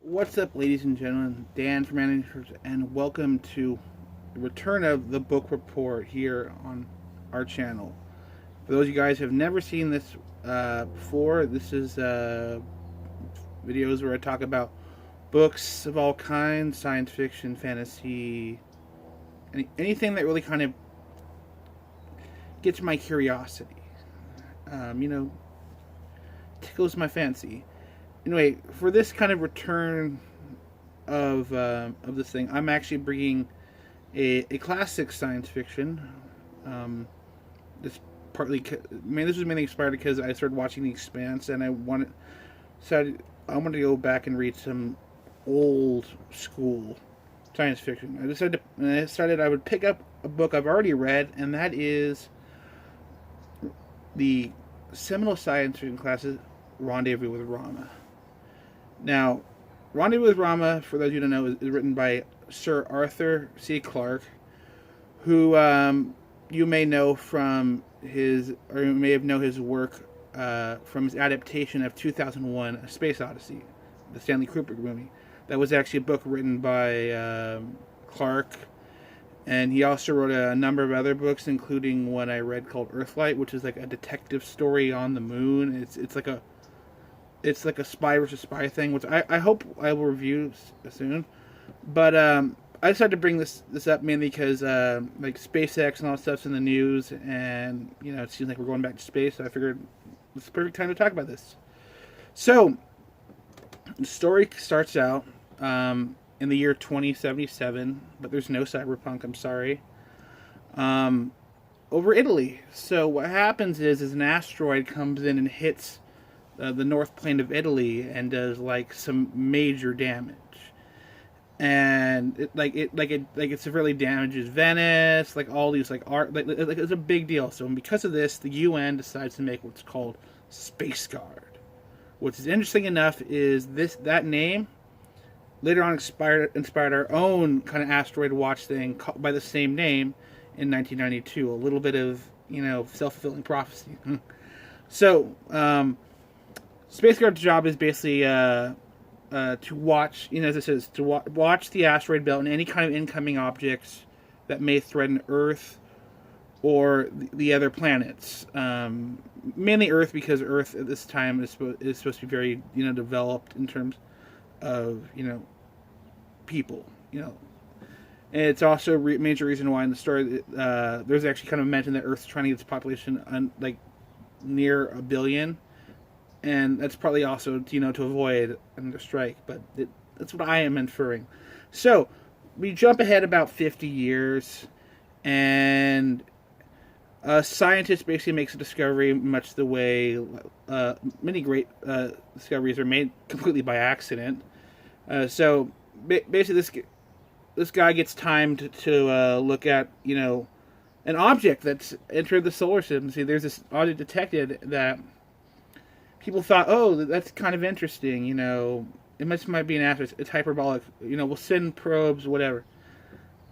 What's up, ladies and gentlemen? Dan from Rendezvous, and welcome to the return of the book report here on our channel. For those of you guys who have never seen this before, this is videos where I talk about books of all kinds, science fiction, fantasy, anything that really kind of gets my curiosity. You know, tickles my fancy. Anyway, for this kind of return of this thing, I'm actually bringing a classic science fiction. This partly, this was mainly inspired because I started watching The Expanse, and I wanted to go back and read some old school science fiction. I decided I would pick up a book I've already read, and that is the seminal science fiction classic Rendezvous with Rama. Now, Rendezvous with Rama, for those of you who don't know, is written by Sir Arthur C. Clarke, who you may know from or you may have known his work from his adaptation of 2001: A Space Odyssey, the Stanley Kubrick movie. That was actually a book written by Clarke, and he also wrote a number of other books, including one I read called Earthlight, which is like a detective story on the moon. It's like a spy versus spy thing, which I hope I will review soon. But I decided to bring this up mainly because like SpaceX and all that stuff's in the news, and it seems like we're going back to space. So I figured it's the perfect time to talk about this. So the story starts out in the year 2077, but there's no cyberpunk. I'm sorry. Over Italy. So what happens is an asteroid comes in and hits the north plain of Italy and does like some major damage, and it severely damages Venice, like all these like art, like it's a big deal. So because of this, the UN decides to make what's called Space Guard. Which is interesting enough is that name later on inspired our own kind of asteroid watch thing by the same name in 1992. A little bit of self-fulfilling prophecy. So Space Guard's job is basically to watch, as it says, to watch the asteroid belt and any kind of incoming objects that may threaten Earth or the other planets. Mainly Earth, because Earth at this time is supposed to be very developed in terms of people. And it's also a major reason why in the story there's actually kind of mentioned that Earth's trying to get its population near 1 billion. And that's probably also to avoid another strike, but that's what I am inferring. So we jump ahead about 50 years, and a scientist basically makes a discovery, much the way many great discoveries are made completely by accident. So basically, this guy gets time to look at an object that's entered the solar system. See, there's this object detected that people thought, oh, that's kind of interesting, it might be an asteroid, it's hyperbolic, we'll send probes, whatever.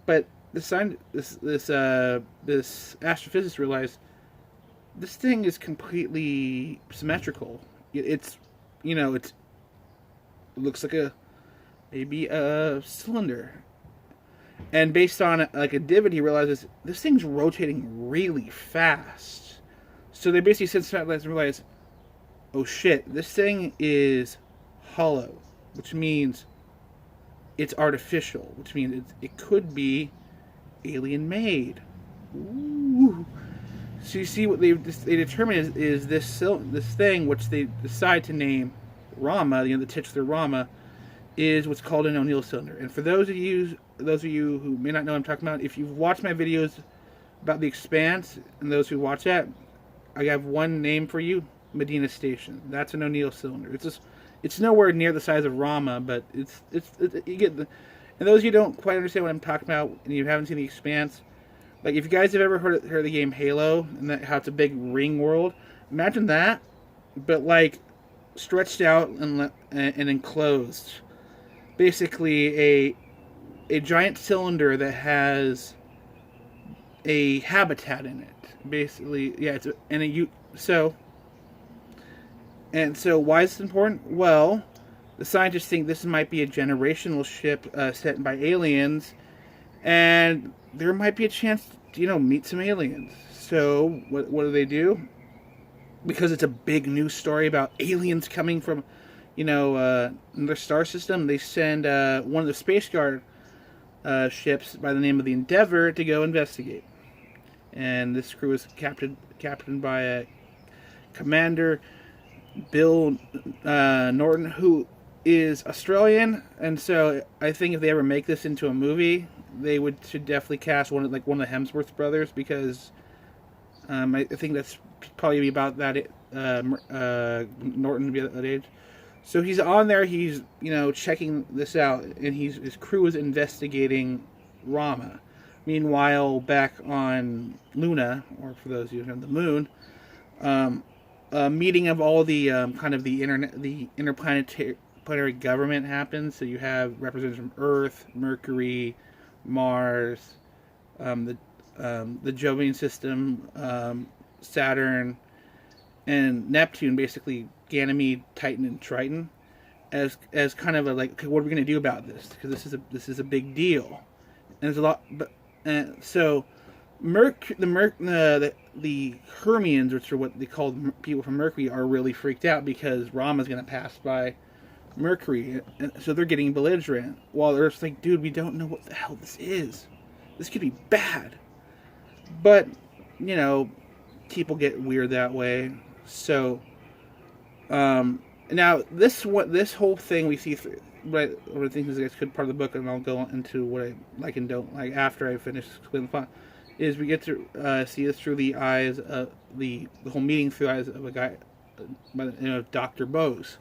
But this astrophysicist realized this thing is completely symmetrical. It looks like maybe a cylinder. And based on like a divot, he realizes this thing's rotating really fast. So they basically sent satellites and realized, oh shit, this thing is hollow, which means it's artificial, which means it could be alien made. Ooh. So you see what they determine is this thing, which they decide to name Rama, the titular Rama, is what's called an O'Neill cylinder. And for those of you who may not know what I'm talking about, if you've watched my videos about The Expanse, and those who watch that, I have one name for you: Medina Station. That's an O'Neill cylinder. It's nowhere near the size of Rama, but it's you get the. And those of you who don't quite understand what I'm talking about, and you haven't seen The Expanse, like if you guys have ever heard of the game Halo and how it's a big ring world, imagine that, but like stretched out and enclosed. Basically, a giant cylinder that has a habitat in it. Basically, yeah. So why is this important? Well, The scientists think this might be a generational ship sent by aliens, and there might be a chance to, meet some aliens. So what do? Because it's a big news story about aliens coming from, another star system. They send one of the Space Guard ships by the name of the Endeavor to go investigate. And this crew is captained by Commander Bill Norton, who is Australian. And so I think if they ever make this into a movie, they should definitely cast one of the Hemsworth brothers, because I think that's probably about that. Norton be at that age. So he's on there. He's checking this out, and his crew is investigating Rama. Meanwhile, back on Luna, or for those of you who know, the moon, a meeting of all the the interplanetary government happens. So you have representatives from Earth, Mercury, Mars, the Jovian system, Saturn, and Neptune, basically Ganymede, Titan, and Triton, as kind of okay, what are we going to do about this? Because this is a big deal, and there's a lot. But so, the Hermians, which are what they call people from Mercury, are really freaked out because Rama's going to pass by Mercury, and so they're getting belligerent. While Earth's like, dude, we don't know what the hell this is. This could be bad. But people get weird that way. So, now this whole thing we see through. But one of the things is a good part of the book, and I'll go into what I like and don't like after I finish explaining the plot, is we get to see this through the eyes of the whole meeting through the eyes of a guy by the name of Dr. Bose,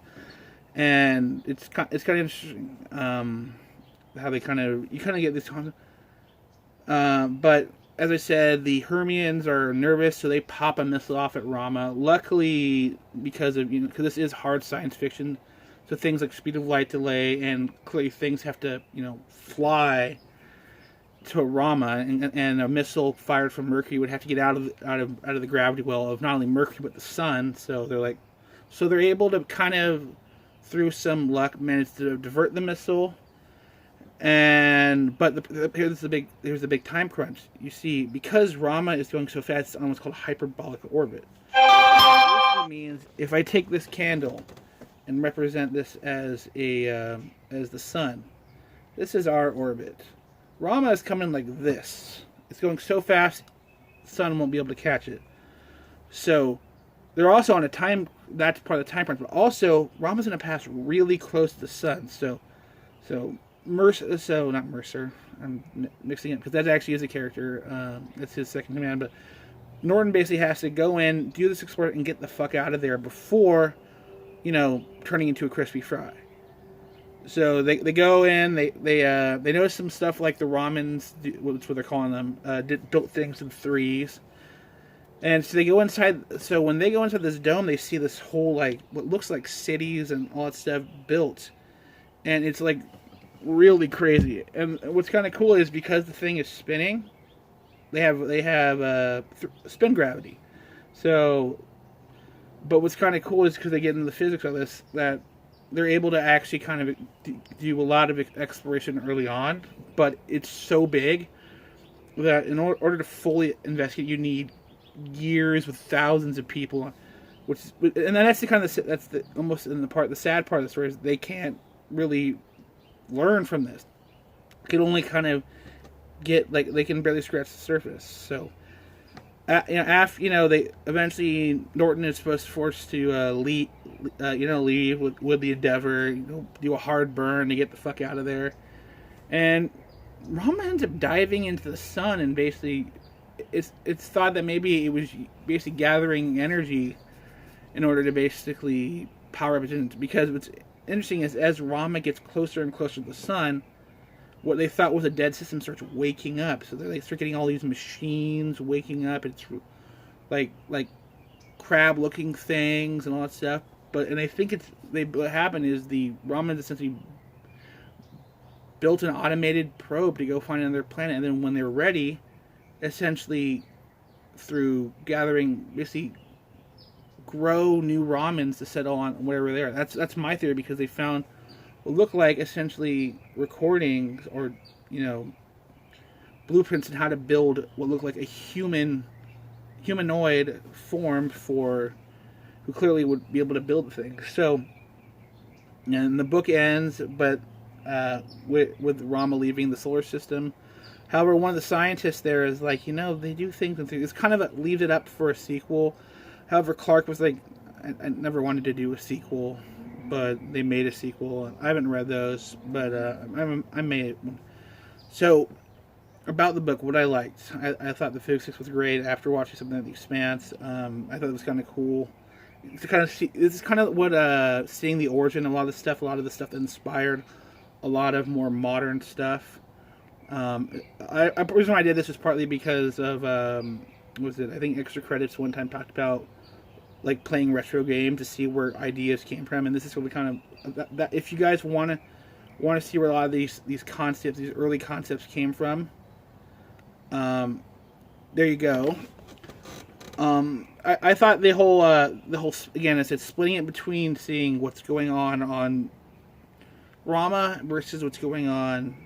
and it's kind of interesting how they you get this concept. But as I said, the Hermians are nervous, so they pop a missile off at Rama. Luckily, because this is hard science fiction. So things like speed of light delay, and clearly things have to, fly to Rama, and a missile fired from Mercury would have to get out of the gravity well of not only Mercury but the sun. So they're able to kind of, through some luck, manage to divert the missile. But here's the big time crunch. You see, because Rama is going so fast, it's on what's called hyperbolic orbit. Which means if I take this candle and represent this as as the sun, this is our orbit. Rama is coming like this. It's going so fast, the sun won't be able to catch it. So they're also on a time. That's part of the time crunch. But also, Rama's going to pass really close to the sun. So not Mercer. I'm mixing it because that actually is a character. That's his second command. But Norton basically has to go in, do this exploit, and get the fuck out of there before, turning into a crispy fry. So they go in, they notice some stuff like the Ramans, what's what they're calling them, built things in threes. And so they go inside. So when they go inside this dome, they see this whole what looks like cities and all that stuff built, and it's really crazy. And what's kind of cool is because the thing is spinning, they have spin gravity. So, but what's kind of cool is because they get into the physics of this, that they're able to actually kind of do a lot of exploration early on. But it's so big that in order to fully investigate, you need years with thousands of people. And that's almost in the sad part of the story is they can't really learn from this. They can only kind of get they can barely scratch the surface. So they eventually Norton is forced to leave with the Endeavor, do a hard burn to get the fuck out of there, and Rama ends up diving into the sun, and basically it's thought that maybe it was basically gathering energy in order to basically power up its engines. Because what's interesting is as Rama gets closer and closer to the sun, what they thought was a dead system starts waking up. So they start getting all these machines waking up. It's like crab-looking things and all that stuff. And I think what happened is the Ramans essentially built an automated probe to go find another planet, and then when they're ready, essentially through gathering, basically grow new Ramans to settle on wherever they are. That's my theory, because they found look like essentially recordings or, you know, blueprints on how to build what looked like a humanoid form for who clearly would be able to build things. So, and the book ends, but with Rama leaving the solar system. However, one of the scientists there is like, you know, they do things and things. It's kind of leaves it up for a sequel. However, Clark was like, I never wanted to do a sequel, but they made a sequel. I haven't read those, but I made it. So, about the book, what I liked, I thought the physics was great. After watching something like The Expanse, I thought it was kind of cool. To kind of see, this is kind of what seeing the origin of a lot of the stuff that inspired a lot of more modern stuff. The reason why I did this was partly because of what was it? I think Extra Credits one time talked about like playing retro games to see where ideas came from, and this is really kind of that if you guys want to see where a lot of these concepts, these early concepts came from. There you go. I thought the whole again, I said splitting it between seeing what's going on Rama versus what's going on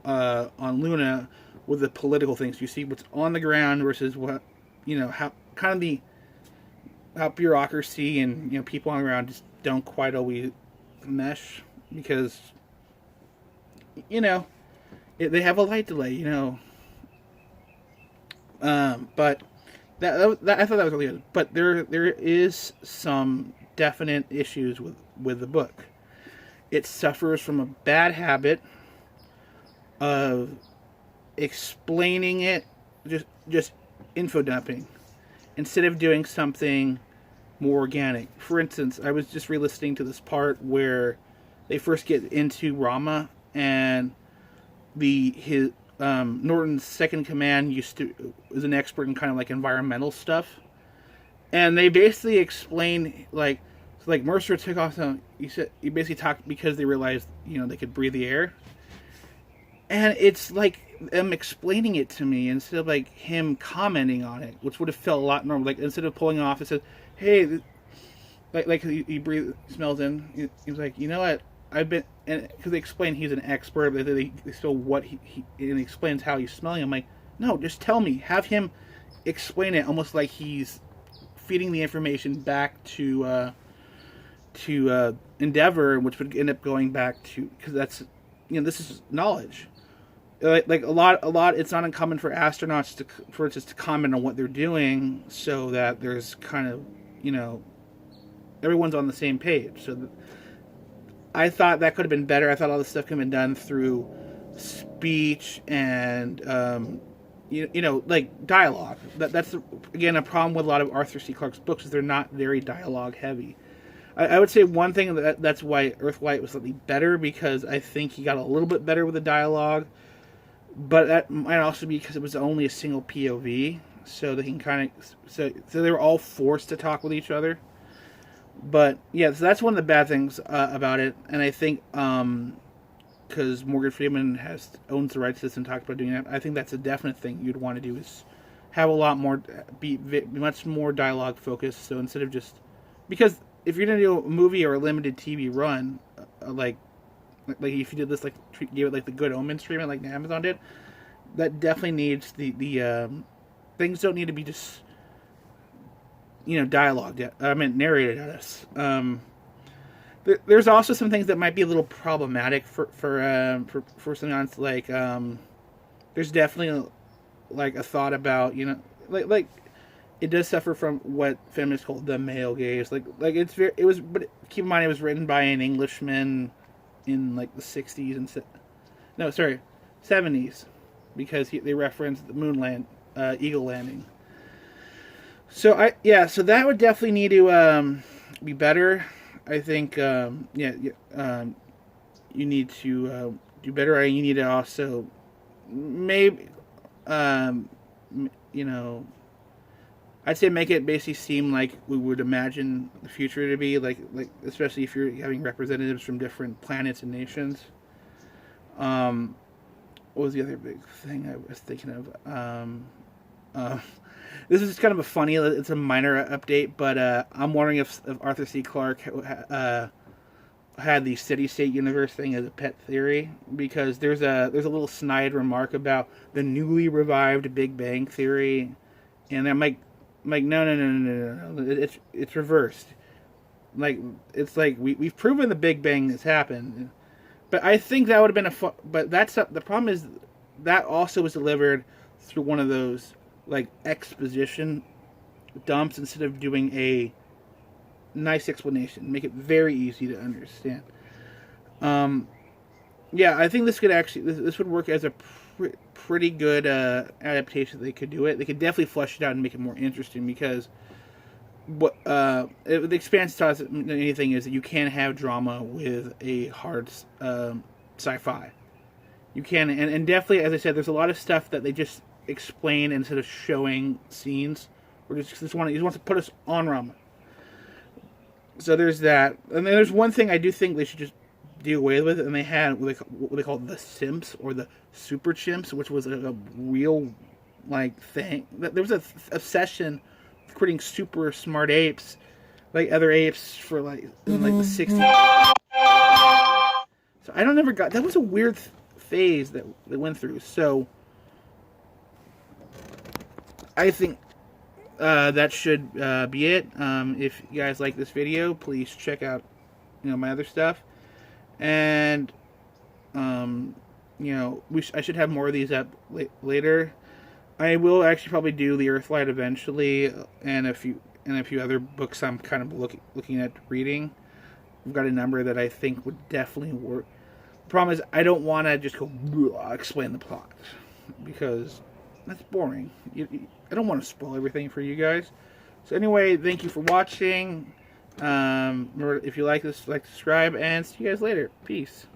Luna with the political things. You see what's on the ground versus what, you know, how kind of how bureaucracy and, you know, people on the ground just don't quite always mesh because, you know, they have a light delay, you know. But that I thought that was really good. But there is some definite issues with the book. It suffers from a bad habit of explaining it, just info dumping, instead of doing something more organic. For instance, I was just re-listening to this part where they first get into Rama and his Norton's second command was an expert in kind of like environmental stuff, and they basically explain like Mercer took off some. He basically talked because they realized, you know, they could breathe the air, and it's like them explaining it to me instead of like him commenting on it, which would have felt a lot normal. Like instead of pulling off, it says, "Hey," like he breathes, smells in. He was like, "You know what? I've been," and because they explain he's an expert, but they still what he and he explains how he's smelling. I'm like, no, just tell me. Have him explain it, almost like he's feeding the information back to Endeavor, which would end up going back to, because that's, you know, this is knowledge. Like a lot. It's not uncommon for astronauts to comment on what they're doing, so that there's kind of, you know, everyone's on the same page. So I thought that could have been better. I thought all this stuff could have been done through speech and you know, like dialogue. That's again a problem with a lot of Arthur C. Clarke's books, is they're not very dialogue heavy. I would say one thing that's why Earthlight was slightly better, because I think he got a little bit better with the dialogue, but that might also be because it was only a single POV, so they can kind of so they were all forced to talk with each other. But yeah, so that's one of the bad things about it, and I think because Morgan Freeman owns the rights to this and talked about doing that, I think that's a definite thing you'd want to do, is have a lot more, be much more dialogue focused. So instead of just, because if you're gonna do a movie or a limited TV run, like if you did this, like gave it like the Good Omens treatment, like Amazon did, that definitely needs the things don't need to be just, you know, dialogue. I mean, narrated at us. There's also some things that might be a little problematic for something on, like there's definitely like a thought about, you know, like it does suffer from what feminists call the male gaze. Like but keep in mind it was written by an Englishman in like the 60s and 70s, because they referenced the Eagle landing. So so that would definitely need to be better. I think you need to do better. You need to also maybe you know, I'd say make it basically seem like we would imagine the future to be, like especially if you're having representatives from different planets and nations. What was the other big thing I was thinking of? This is kind of a funny, it's a minor update, but I'm wondering if Arthur C. Clarke had the steady state universe thing as a pet theory, because there's a little snide remark about the newly revived Big Bang theory, and I'm like no, it's reversed. Like it's like we've proven the Big Bang has happened, but I think that would have been but the problem is that also was delivered through one of those like exposition dumps instead of doing a nice explanation, make it very easy to understand. Yeah, I think this could actually this would work as a pretty good adaptation. They could do it. They could definitely flesh it out and make it more interesting, because what the expanse taught us anything is that you can't have drama with a hard sci-fi. You can, and definitely, as I said, there's a lot of stuff that they just explain instead of showing scenes, or just want to put us on Rama. So there's that, and then there's one thing I do think they should just do away with, and they had what they call the simps or the super chimps, which was a real like thing. There was a obsession with creating super smart apes, like other apes, for like in like the '60s. So I don't never got that was a weird phase that they went through. So I think that should be it. If you guys like this video, please check out my other stuff, and I should have more of these up later. I will actually probably do the Earthlight eventually, and a few other books I'm kind of looking at reading. I've got a number that I think would definitely work. The problem is I don't want to just go explain the plot, because that's boring. I don't want to spoil everything for you guys. So anyway, thank you for watching. Remember, if you like this, subscribe, and see you guys later. Peace.